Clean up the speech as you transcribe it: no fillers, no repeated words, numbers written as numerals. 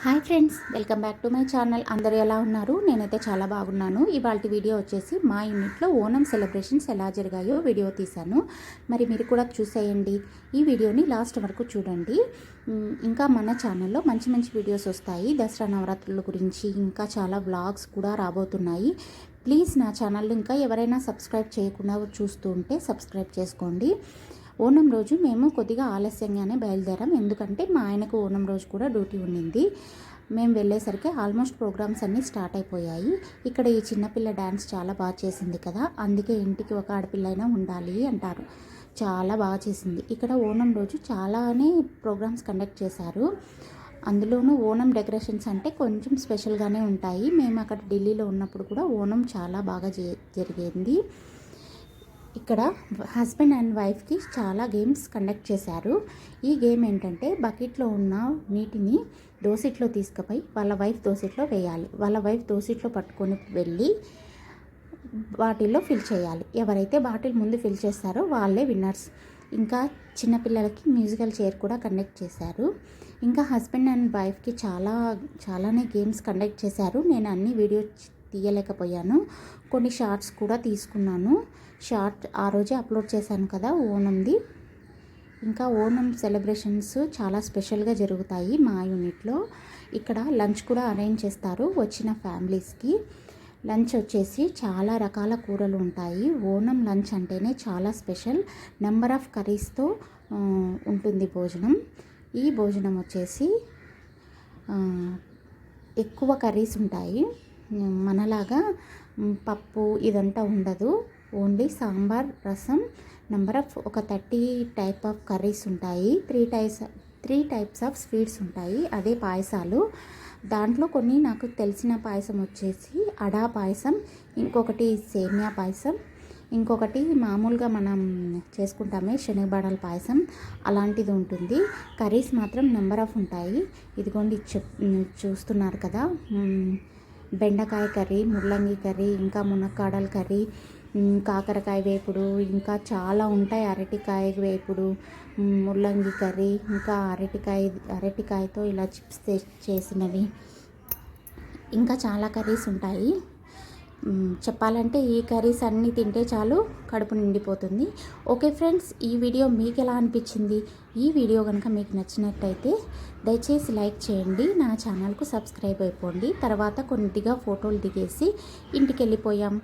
Hi friends, welcome back to my channel. అందరూ ఎలా ఉన్నారు? నేనైతే చాలా బాగున్నాను. ఇవాళ వీడియో వచ్చేసి మా యూనిట్లో ఓనం సెలబ్రేషన్స్ ఎలా జరిగాయో వీడియో తీశాను. మరి మీరు కూడా చూసేయండి. ఈ వీడియోని లాస్ట్ వరకు చూడండి. ఇంకా మన ఛానల్లో మంచి మంచి వీడియోస్ వస్తాయి. దసరా నవరాత్రుల గురించి ఇంకా చాలా వ్లాగ్స్ కూడా రాబోతున్నాయి. ప్లీజ్ నా ఛానల్ ఇంకా ఎవరైనా సబ్స్క్రైబ్ చేయకుండా చూస్తూ ఉంటే సబ్స్క్రైబ్ చేసుకోండి. ఓనం రోజు మేము కొద్దిగా ఆలస్యంగానే బయలుదేరాం, ఎందుకంటే మా ఆయనకు ఓనం రోజు కూడా డ్యూటీ ఉండింది. మేము వెళ్ళేసరికి ఆల్మోస్ట్ ప్రోగ్రామ్స్ అన్నీ స్టార్ట్ అయిపోయాయి. ఇక్కడ ఈ చిన్నపిల్ల డ్యాన్స్ చాలా బాగా చేసింది కదా, అందుకే ఇంటికి ఒక ఆడపిల్ల అయినా ఉండాలి అంటారు. చాలా బాగా చేసింది. ఇక్కడ ఓనం రోజు చాలానే ప్రోగ్రామ్స్ కండక్ట్ చేశారు. అందులోనూ ఓనం డెకరేషన్స్ అంటే కొంచెం స్పెషల్గానే ఉంటాయి. మేము అక్కడ ఢిల్లీలో ఉన్నప్పుడు కూడా ఓనం చాలా బాగా జరిగింది. ఇక్కడ హస్బెండ్ అండ్ వైఫ్కి చాలా గేమ్స్ కండక్ట్ చేశారు. ఈ గేమ్ ఏంటంటే బకెట్లో ఉన్న నీటిని దోసిట్లో తీసుకుపోయి వాళ్ళ వైఫ్ దోసిట్లో వేయాలి. వాళ్ళ వైఫ్ దోసిట్లో పట్టుకొని వెళ్ళి బాటిల్లో ఫిల్ చేయాలి. ఎవరైతే బాటిల్ ముందు ఫిల్ చేస్తారో వాళ్ళే విన్నర్స్. ఇంకా చిన్నపిల్లలకి మ్యూజికల్ చైర్ కూడా కండక్ట్ చేశారు. ఇంకా హస్బెండ్ అండ్ వైఫ్కి చాలానే గేమ్స్ కండక్ట్ చేశారు. నేను అన్ని వీడియో తీయలేకపోయాను, కొన్ని షార్ట్స్ కూడా తీసుకున్నాను. షార్ట్ ఆ రోజే అప్లోడ్ చేశాను కదా ఓనంది. ఇంకా ఓనం సెలబ్రేషన్స్ చాలా స్పెషల్గా జరుగుతాయి మా యూనిట్లో. ఇక్కడ లంచ్ కూడా అరేంజ్ చేస్తారు వచ్చిన ఫ్యామిలీస్కి. లంచ్ వచ్చేసి చాలా రకాల కూరలు ఉంటాయి. ఓనం లంచ్ అంటేనే చాలా స్పెషల్. నెంబర్ ఆఫ్ కర్రీస్తో ఉంటుంది భోజనం. ఈ భోజనం వచ్చేసి ఎక్కువ కర్రీస్ ఉంటాయి. మనలాగా పప్పు ఇదంతా ఉండదు. ఓన్లీ సాంబార్, రసం, నెంబర్ ఆఫ్ ఒక 30 టైప్ ఆఫ్ కర్రీస్ ఉంటాయి. త్రీ టైప్స్ ఆఫ్ స్వీట్స్ ఉంటాయి, అదే పాయసాలు. దాంట్లో కొన్ని నాకు తెలిసిన పాయసం వచ్చేసి అడా పాయసం, ఇంకొకటి సేమియా పాయసం, ఇంకొకటి మామూలుగా మనం చేసుకుంటామే శనగబాడల పాయసం, అలాంటిది ఉంటుంది. కర్రీస్ మాత్రం నెంబర్ ఆఫ్ ఉంటాయి. ఇదిగోండి చూస్తున్నారు కదా, బెండకాయ కర్రీ, ముల్లంగి కర్రీ, ఇంకా మునక్కాడల కర్రీ, కాకరకాయ వేపుడు, ఇంకా చాలా ఉంటాయి. అరటికాయ వేపుడు, ముల్లంగి కర్రీ, ఇంకా అరటికాయతో ఇలా చిప్స్ చేసినవి, ఇంకా చాలా కర్రీస్ ఉంటాయి. చెప్పాలంటే ఈ కర్రీస్ అన్నీ తింటే చాలు కడుపు నిండిపోతుంది. ఓకే ఫ్రెండ్స్, ఈ వీడియో మీకు ఎలా అనిపించింది? ఈ వీడియో కనుక మీకు నచ్చినట్టయితే దయచేసి లైక్ చేయండి, నా ఛానల్కు సబ్స్క్రైబ్ అయిపోండి. తర్వాత కొద్దిగా ఫోటోలు దిగేసి ఇంటికి వెళ్ళిపోయాం.